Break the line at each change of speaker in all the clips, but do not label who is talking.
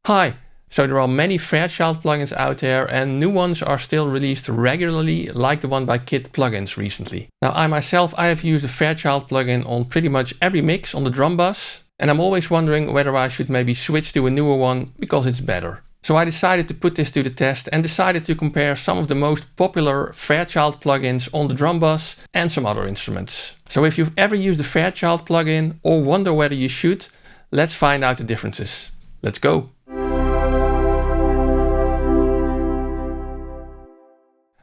Hi! So there are many Fairchild plugins out there and new ones are still released regularly, like the one by KITPlugins recently. Now I myself, I have used a Fairchild plugin on pretty much every mix on the drum bus, and I'm always wondering whether I should maybe switch to a newer one because it's better. So I decided to put this to the test and decided to compare some of the most popular Fairchild plugins on the drum bus and some other instruments. So if you've ever used a Fairchild plugin or wonder whether you should, let's find out the differences. Let's go!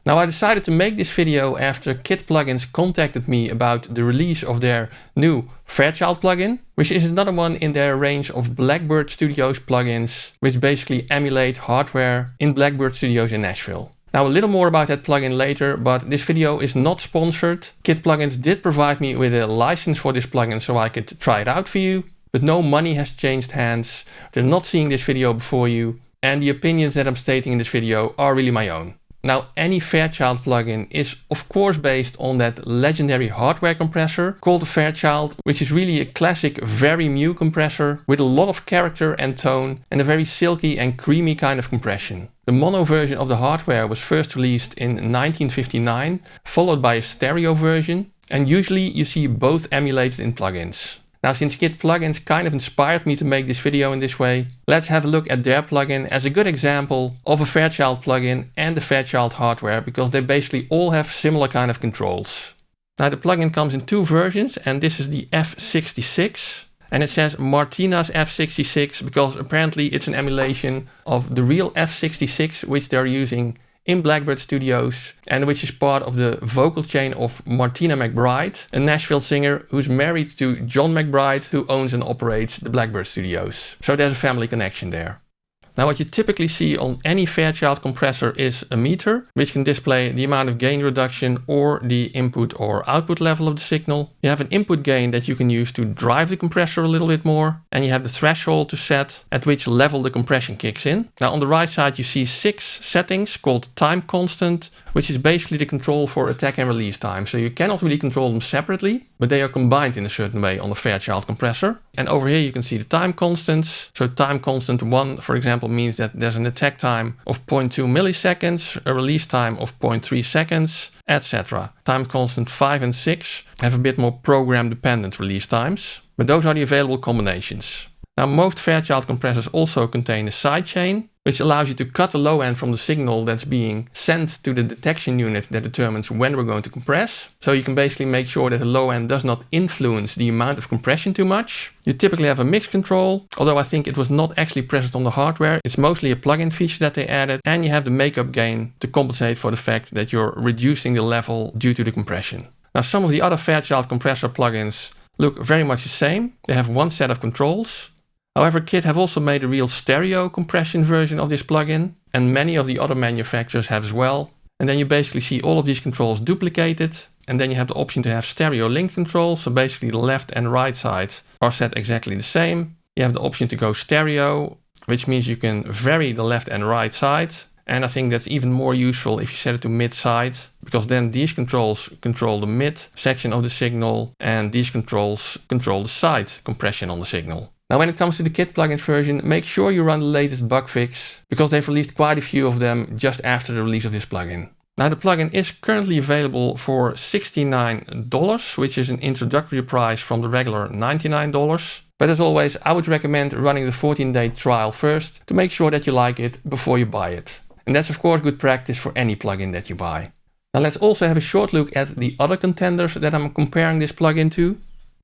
Now I decided to make this video after KITPlugins contacted me about the release of their new Fairchild plugin, which is another one in their range of Blackbird Studios plugins, which basically emulate hardware in Blackbird Studios in Nashville. Now a little more about that plugin later, but this video is not sponsored. KITPlugins did provide me with a license for this plugin so I could try it out for you, but no money has changed hands. They're not seeing this video before you, and the opinions that I'm stating in this video are really my own. Now, any Fairchild plugin is of course based on that legendary hardware compressor called the Fairchild, which is really a classic, very new compressor with a lot of character and tone and a very silky and creamy kind of compression. The mono version of the hardware was first released in 1959, followed by a stereo version, and usually you see both emulated in plugins. Now, since KITPlugins kind of inspired me to make this video in this way, let's have a look at their plugin as a good example of a Fairchild plugin and the Fairchild hardware, because they basically all have similar kind of controls. Now the plugin comes in two versions, and this is the F66, and it says Martina's F66 because apparently it's an emulation of the real F66 which they're using in Blackbird Studios, and which is part of the vocal chain of Martina McBride, a Nashville singer who's married to John McBride, who owns and operates the Blackbird Studios. So there's a family connection there. Now what you typically see on any Fairchild compressor is a meter, which can display the amount of gain reduction or the input or output level of the signal. You have an input gain that you can use to drive the compressor a little bit more, and you have the threshold to set at which level the compression kicks in. Now on the right side you see 6 settings called time constant, which is basically the control for attack and release time. So you cannot really control them separately, but they are combined in a certain way on the Fairchild compressor. And over here you can see the time constants. So time constant 1, for example, means that there's an attack time of 0.2 milliseconds, a release time of 0.3 seconds, etc. Time constant 5 and 6 have a bit more program dependent release times, but those are the available combinations. Now most Fairchild compressors also contain a sidechain, which allows you to cut the low end from the signal that's being sent to the detection unit that determines when we're going to compress. So you can basically make sure that the low end does not influence the amount of compression too much. You typically have a mix control, although I think it was not actually present on the hardware. It's mostly a plugin feature that they added, and you have the makeup gain to compensate for the fact that you're reducing the level due to the compression. Now some of the other Fairchild compressor plugins look very much the same. They have one set of controls. However, KIT have also made a real stereo compression version of this plugin, and many of the other manufacturers have as well. And then you basically see all of these controls duplicated, and then you have the option to have stereo link control, so basically the left and right sides are set exactly the same. You have the option to go stereo, which means you can vary the left and right side, and I think that's even more useful if you set it to mid side, because then these controls control the mid section of the signal, and these controls control the side compression on the signal. Now when it comes to the KITPlugins version, make sure you run the latest bug fix, because they've released quite a few of them just after the release of this plugin. Now the plugin is currently available for $69, which is an introductory price from the regular $99. But as always, I would recommend running the 14-day trial first to make sure that you like it before you buy it. And that's of course good practice for any plugin that you buy. Now let's also have a short look at the other contenders that I'm comparing this plugin to.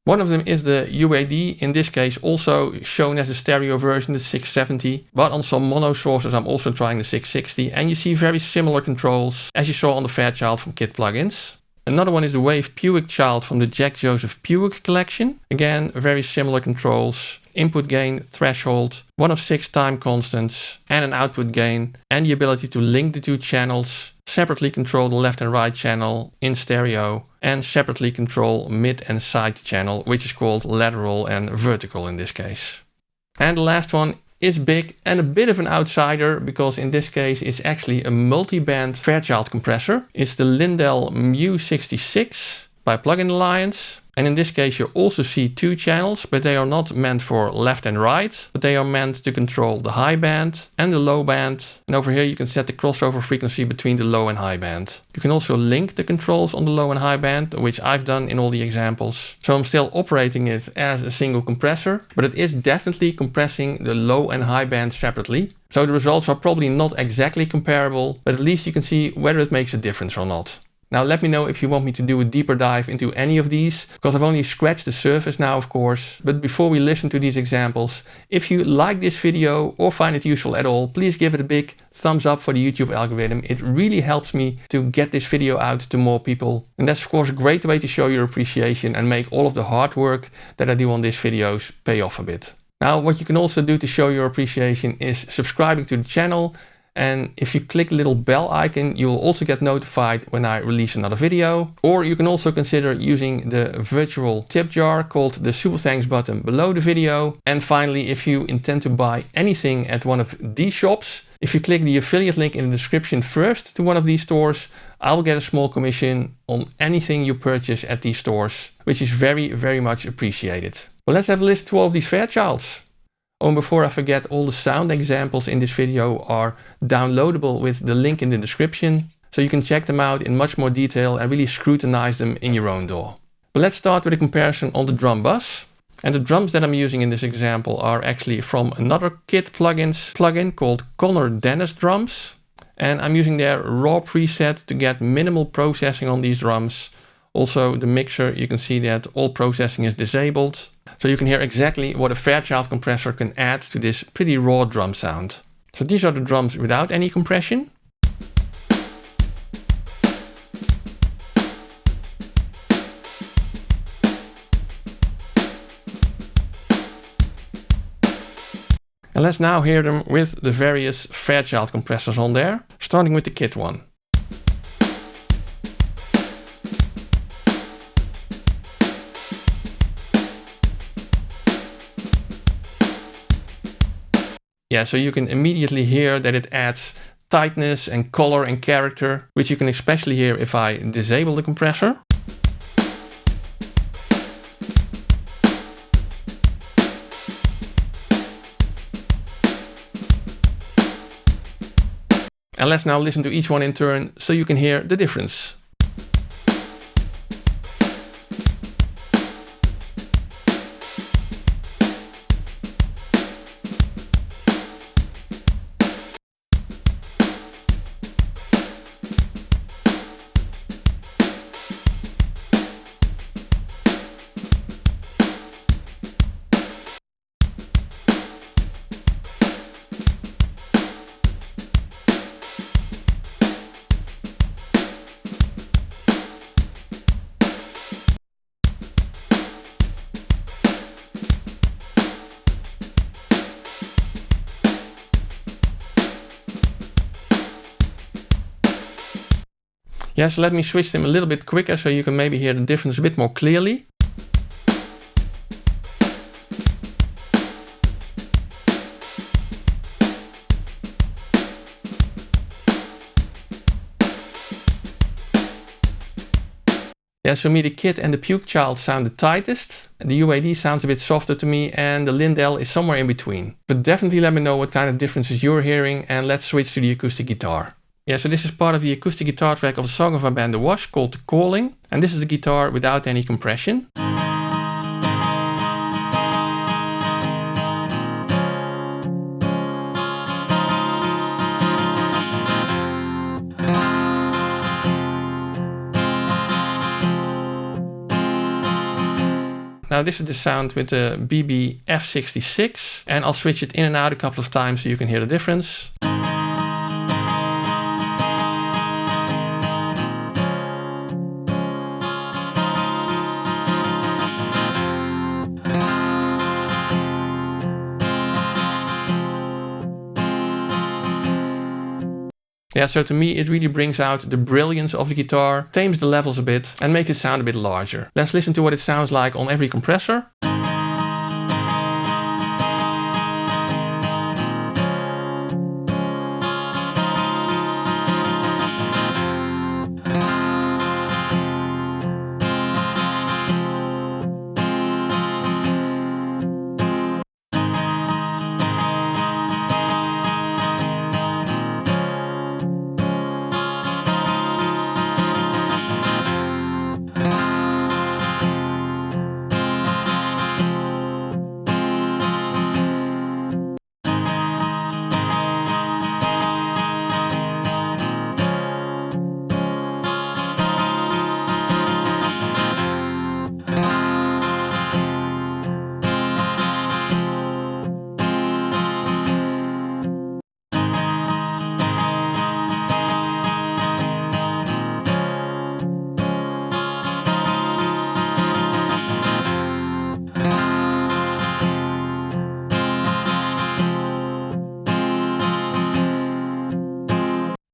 One of them is the UAD, in this case also shown as the stereo version, the 670, but on some mono sources I'm also trying the 660, and you see very similar controls as you saw on the Fairchild from KITPlugins. Another one is the Wave Puig Child from the Jack Joseph Puig collection. Again, very similar controls, input gain, threshold, 1 of 6 time constants, and an output gain, and the ability to link the two channels, separately control the left and right channel in stereo, and separately control mid and side channel, which is called lateral and vertical in this case. And the last one is big and a bit of an outsider, because in this case it's actually a multi-band Fairchild compressor. It's the Lindell Mu 66, by Plugin Alliance. And in this case, you also see two channels, but they are not meant for left and right, but they are meant to control the high band and the low band. And over here, you can set the crossover frequency between the low and high band. You can also link the controls on the low and high band, which I've done in all the examples. So I'm still operating it as a single compressor, but it is definitely compressing the low and high band separately. So the results are probably not exactly comparable, but at least you can see whether it makes a difference or not. Now let me know if you want me to do a deeper dive into any of these, because I've only scratched the surface now, of course. But before we listen to these examples, if you like this video or find it useful at all, please give it a big thumbs up for the YouTube algorithm. It really helps me to get this video out to more people. And that's of course a great way to show your appreciation and make all of the hard work that I do on these videos pay off a bit. Now what you can also do to show your appreciation is subscribing to the channel. And if you click the little bell icon, you will also get notified when I release another video. Or you can also consider using the virtual tip jar called the Super Thanks button below the video. And finally, if you intend to buy anything at one of these shops, if you click the affiliate link in the description first to one of these stores, I'll get a small commission on anything you purchase at these stores, which is very, very much appreciated. Well, let's have a listen to all of these Fairchilds. Oh, and before I forget, all the sound examples in this video are downloadable with the link in the description, so you can check them out in much more detail and really scrutinize them in your own DAW. But let's start with a comparison on the drum bus. And the drums that I'm using in this example are actually from another KITPlugins plugin called Contenders drums. And I'm using their raw preset to get minimal processing on these drums. Also the mixer, you can see that all processing is disabled. So you can hear exactly what a Fairchild compressor can add to this pretty raw drum sound. So these are the drums without any compression. And let's now hear them with the various Fairchild compressors on there, starting with the KIT one. Yeah, so you can immediately hear that it adds tightness and color and character, which you can especially hear if I disable the compressor. And let's now listen to each one in turn so you can hear the difference. Yeah, so let me switch them a little bit quicker so you can maybe hear the difference a bit more clearly. Yeah, so me, the KIT and the Fairchild sound the tightest. The UAD sounds a bit softer to me, and the Lindell is somewhere in between. But definitely let me know what kind of differences you're hearing, and let's switch to the acoustic guitar. Yeah, so this is part of the acoustic guitar track of a song of my band The Wash called The Calling. And this is the guitar without any compression. Now this is the sound with the BB F66, and I'll switch it in and out a couple of times so you can hear the difference. Yeah, so to me it really brings out the brilliance of the guitar, tames the levels a bit and makes it sound a bit larger. Let's listen to what it sounds like on every compressor.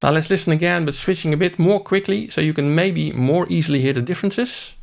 Now let's listen again, but switching a bit more quickly so you can maybe more easily hear the differences.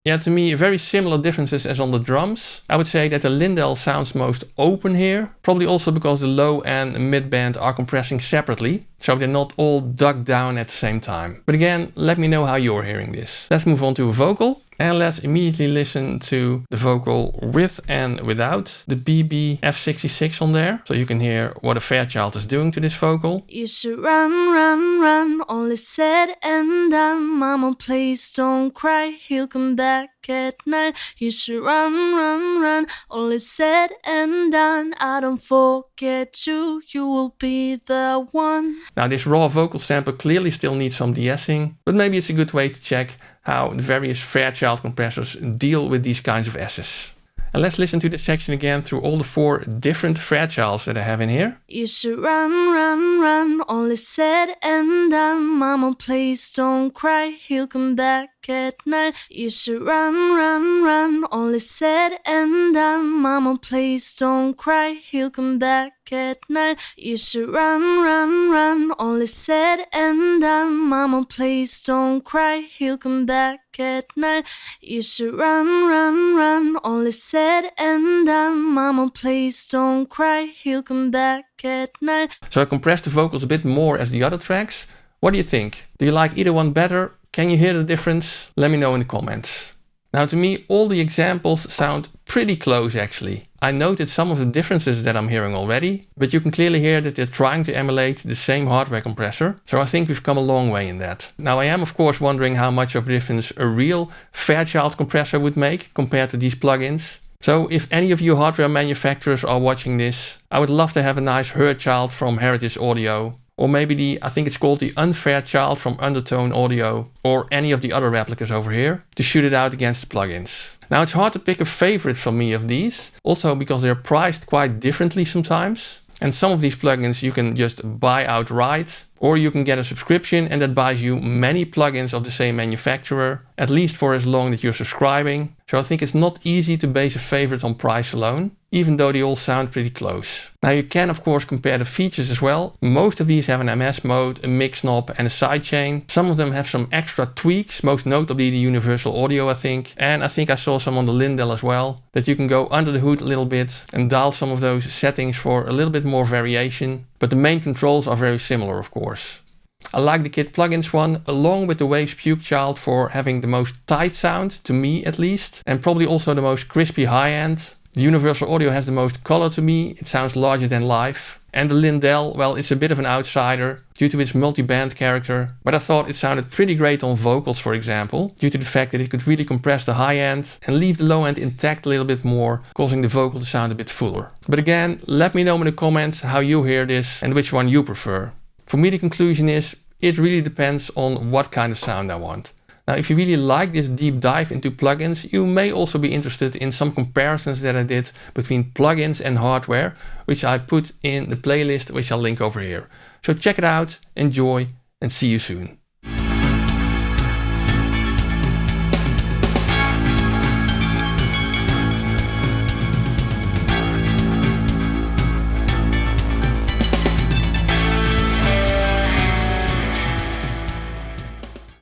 Yeah, to me, very similar differences as on the drums. I would say that the Lindell sounds most open here, probably also because the low and mid band are compressing separately, so they're not all dug down at the same time. But again, let me know how you're hearing this. Let's move on to a vocal. And let's immediately listen to the vocal with and without the BB F66 on there. So you can hear what a Fairchild is doing to this vocal.
You should run, run, run, all is said and done. Mama, please don't cry, he'll come back at night. You should run, run, run, all is said and done. I don't forget you, you will be the one.
Now this raw vocal sample clearly still needs some de-essing, but maybe it's a good way to check how the various Fairchild compressors deal with these kinds of S's. And let's listen to this section again through all the 4 different Fairchilds that I have in here.
You should run, run, run, all is said and done. Mama, please don't cry, he'll come back at night. You should run, run, run, all is said and done. Mama, please don't cry, he'll come back at night. You should run, run, run, all is said and done. Mama, please don't cry, he'll come back at night. You should run, run, run, all is said and done. Mama, please don't cry, he'll come back at night.
So I compressed the vocals a bit more as the other tracks. What do you think? Do you like either one better? Can you hear the difference? Let me know in the comments. Now to me, all the examples sound pretty close actually. I noted some of the differences that I'm hearing already, but you can clearly hear that they're trying to emulate the same hardware compressor. So I think we've come a long way in that. Now I am of course wondering how much of a difference a real Fairchild compressor would make compared to these plugins. So if any of you hardware manufacturers are watching this, I would love to have a nice Fairchild from Heritage Audio. Or maybe I think it's called the Unfairchild from Undertone Audio, or any of the other replicas over here, to shoot it out against the plugins. Now it's hard to pick a favorite from me of these, also because they're priced quite differently sometimes. And some of these plugins you can just buy outright, or you can get a subscription and that buys you many plugins of the same manufacturer, at least for as long that you're subscribing. So I think it's not easy to base a favorite on price alone, even though they all sound pretty close. Now you can of course compare the features as well. Most of these have an MS mode, a mix knob and a sidechain. Some of them have some extra tweaks, most notably the universal audio I think. And I think I saw some on the Lindell as well, that you can go under the hood a little bit and dial some of those settings for a little bit more variation. But the main controls are very similar of course. I like the KITPlugins one, along with the Waves Pukechild for having the most tight sound, to me at least, and probably also the most crispy high end. The Universal Audio has the most color to me, it sounds larger than life. And the Lindell, well, it's a bit of an outsider due to its multi-band character, but I thought it sounded pretty great on vocals, for example, due to the fact that it could really compress the high end and leave the low end intact a little bit more, causing the vocal to sound a bit fuller. But again, let me know in the comments how you hear this and which one you prefer. For me, the conclusion is, it really depends on what kind of sound I want. Now, if you really like this deep dive into plugins, you may also be interested in some comparisons that I did between plugins and hardware, which I put in the playlist, which I'll link over here. So check it out, enjoy, and see you soon.